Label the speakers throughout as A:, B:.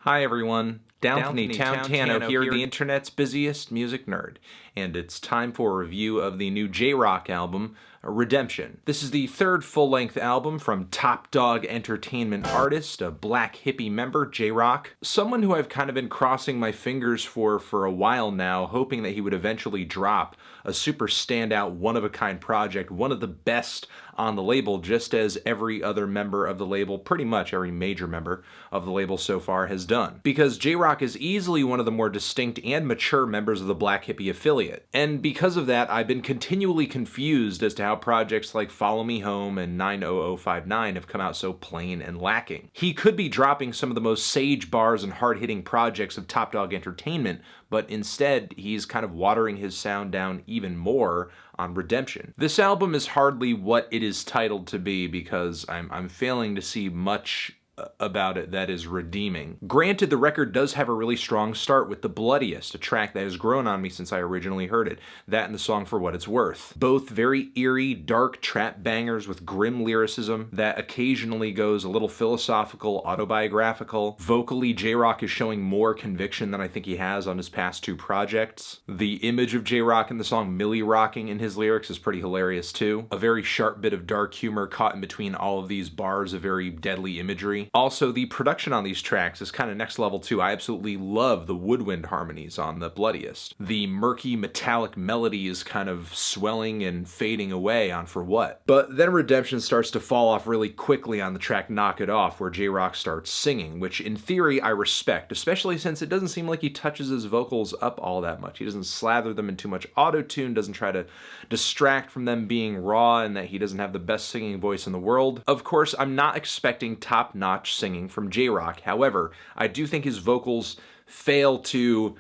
A: Hi everyone, Downthony Towntano here, the internet's busiest music nerd, and it's time for a review of the new J-Rock album, Redemption. This is the third full-length album from Top Dog Entertainment artist, a black hippie member, J-Rock, someone who I've kind of been crossing my fingers for a while now, hoping that he would eventually drop a super standout, one-of-a-kind project, one of the best on the label, just as every other member of the label, pretty much every major member of the label so far has done. Because J-Rock is easily one of the more distinct and mature members of the Black Hippie affiliate. And because of that, I've been continually confused as to how projects like Follow Me Home and 90059 have come out so plain and lacking. He could be dropping some of the most sage bars and hard-hitting projects of Top Dog Entertainment, but instead he's kind of watering his sound down even more on Redemption. This album is hardly what it is titled to be because I'm failing to see much about it that is redeeming. Granted, the record does have a really strong start with The Bloodiest, a track that has grown on me since I originally heard it, that and the song For What It's Worth. Both very eerie, dark trap bangers with grim lyricism that occasionally goes a little philosophical, autobiographical. Vocally, J-Rock is showing more conviction than I think he has on his past two projects. The image of J-Rock in the song Millie Rocking in his lyrics is pretty hilarious too. A very sharp bit of dark humor caught in between all of these bars of very deadly imagery. Also, the production on these tracks is kind of next level too. I absolutely love the woodwind harmonies on The Bloodiest. The murky metallic melody is kind of swelling and fading away on For What. But then Redemption starts to fall off really quickly on the track Knock It Off, where J-Rock starts singing, which in theory I respect, especially since it doesn't seem like he touches his vocals up all that much. He doesn't slather them in too much auto-tune, doesn't try to distract from them being raw, and that he doesn't have the best singing voice in the world. Of course, I'm not expecting top-notch singing from J-Rock. However, I do think his vocals fail to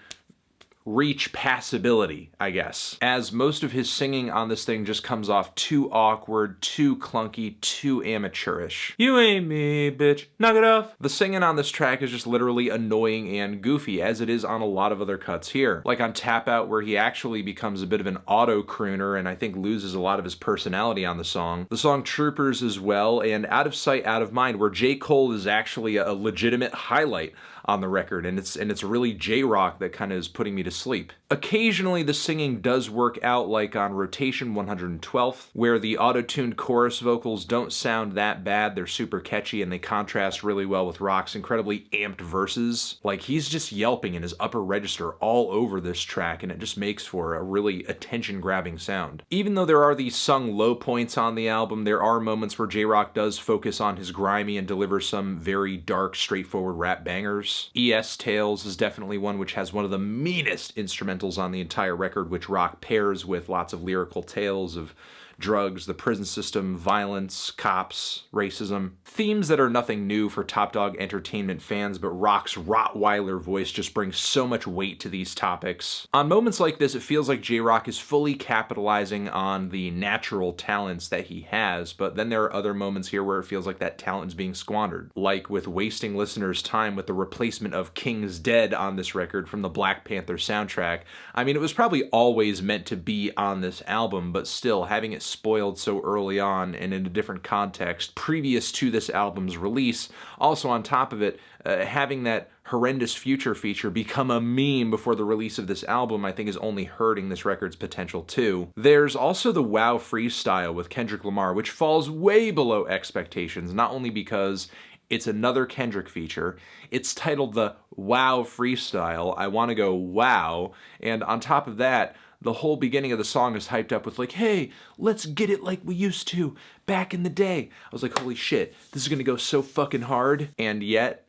A: reach passability, I guess, as most of his singing on this thing just comes off too awkward, too clunky, too amateurish. You ain't me, bitch. Knock it off. The singing on this track is just literally annoying and goofy, as it is on a lot of other cuts here. Like on Tap Out, where he actually becomes a bit of an auto-crooner and I think loses a lot of his personality on the song. The song Troopers as well, and Out of Sight, Out of Mind, where J. Cole is actually a legitimate highlight on the record, and it's really J-Rock that kind of is putting me to sleep. Occasionally the singing does work out, like on Rotation 112th, where the auto-tuned chorus vocals don't sound that bad, they're super catchy, and they contrast really well with Rock's incredibly amped verses. Like, he's just yelping in his upper register all over this track, and it just makes for a really attention-grabbing sound. Even though there are these sung low points on the album, there are moments where J-Rock does focus on his grimy and delivers some very dark, straightforward rap bangers. ES Tales is definitely one which has one of the meanest instrumentals on the entire record, which Rock pairs with lots of lyrical tales of drugs, the prison system, violence, cops, racism. Themes that are nothing new for Top Dog Entertainment fans, but Rock's Rottweiler voice just brings so much weight to these topics. On moments like this, it feels like J-Rock is fully capitalizing on the natural talents that he has, but then there are other moments here where it feels like that talent is being squandered. Like with wasting listeners' time with the replacement of King's Dead on this record from the Black Panther soundtrack. I mean, it was probably always meant to be on this album, but still, having it spoiled so early on and in a different context previous to this album's release. Also on top of it, having that horrendous Future feature become a meme before the release of this album, I think is only hurting this record's potential too. There's also the Wow freestyle with Kendrick Lamar, which falls way below expectations, not only because it's another Kendrick feature, it's titled the Wow freestyle, I Wanna Go Wow, and on top of that, the whole beginning of the song is hyped up with like, hey, let's get it like we used to back in the day. I was like, holy shit, this is gonna go so fucking hard. And yet,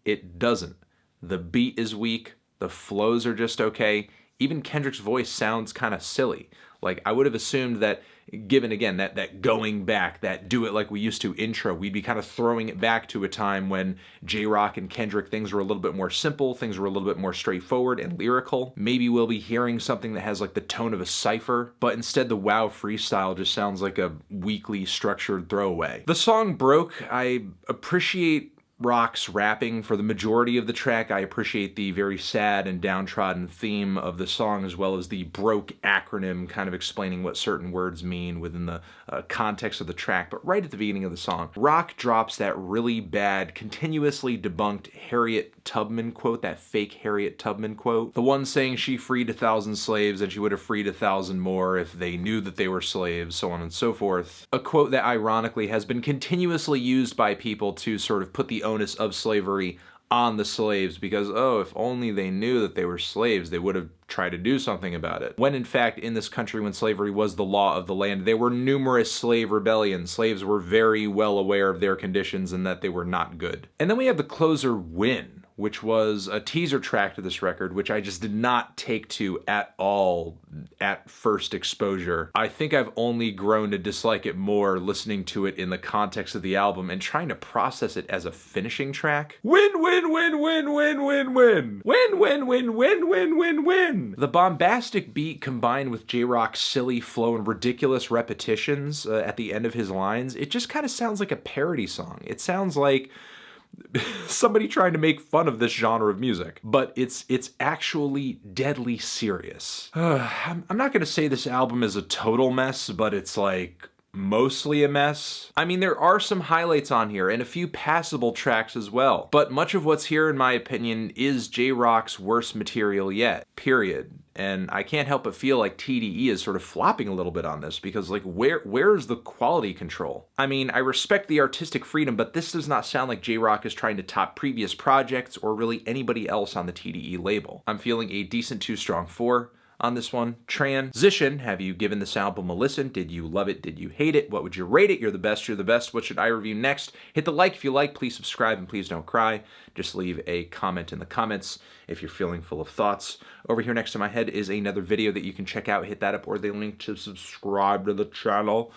A: it doesn't. The beat is weak, the flows are just okay. Even Kendrick's voice sounds kind of silly. Like, I would have assumed that, given again that going back, that do it like we used to intro, we'd be kind of throwing it back to a time when J-Rock and Kendrick, things were a little bit more simple, things were a little bit more straightforward and lyrical. Maybe we'll be hearing something that has like the tone of a cipher, but instead the Wow freestyle just sounds like a weakly structured throwaway. The song Broke, I appreciate Rock's rapping for the majority of the track. I appreciate the very sad and downtrodden theme of the song, as well as the broke acronym kind of explaining what certain words mean within the context of the track. But right at the beginning of the song, Rock drops that really bad, continuously debunked Harriet Tubman quote, that fake Harriet Tubman quote. The one saying she freed 1,000 slaves and she would have freed 1,000 more if they knew that they were slaves, so on and so forth. A quote that ironically has been continuously used by people to sort of put the onus of slavery on the slaves because, oh, if only they knew that they were slaves, they would have tried to do something about it. When in fact, in this country, when slavery was the law of the land, there were numerous slave rebellions. Slaves were very well aware of their conditions and that they were not good. And then we have the closer, Win, which was a teaser track to this record, which I just did not take to at all at first exposure. I think I've only grown to dislike it more listening to it in the context of the album and trying to process it as a finishing track. Win, win, win, win, win, win, win. Win, win, win, win, win, win, win. The bombastic beat combined with J-Rock's silly flow and ridiculous repetitions at the end of his lines, it just kind of sounds like a parody song. It sounds like somebody trying to make fun of this genre of music, but it's actually deadly serious. I'm not gonna say this album is a total mess, but it's like mostly a mess. I mean, there are some highlights on here and a few passable tracks as well, but much of what's here, in my opinion, is J-Rock's worst material yet, period. And I can't help but feel like TDE is sort of flopping a little bit on this because, like, where's the quality control? I mean, I respect the artistic freedom, but this does not sound like J-Rock is trying to top previous projects or really anybody else on the TDE label. I'm feeling a decent 2 strong 4 on this one. Transition, have you given this album a listen? Did you love it? Did you hate it? What would you rate it? You're the best, you're the best. What should I review next? Hit the like if you like, please subscribe, and please don't cry. Just leave a comment in the comments if you're feeling full of thoughts. Over here next to my head is another video that you can check out. Hit that up or the link to subscribe to the channel.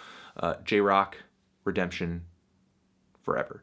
A: J-Rock, Redemption, forever.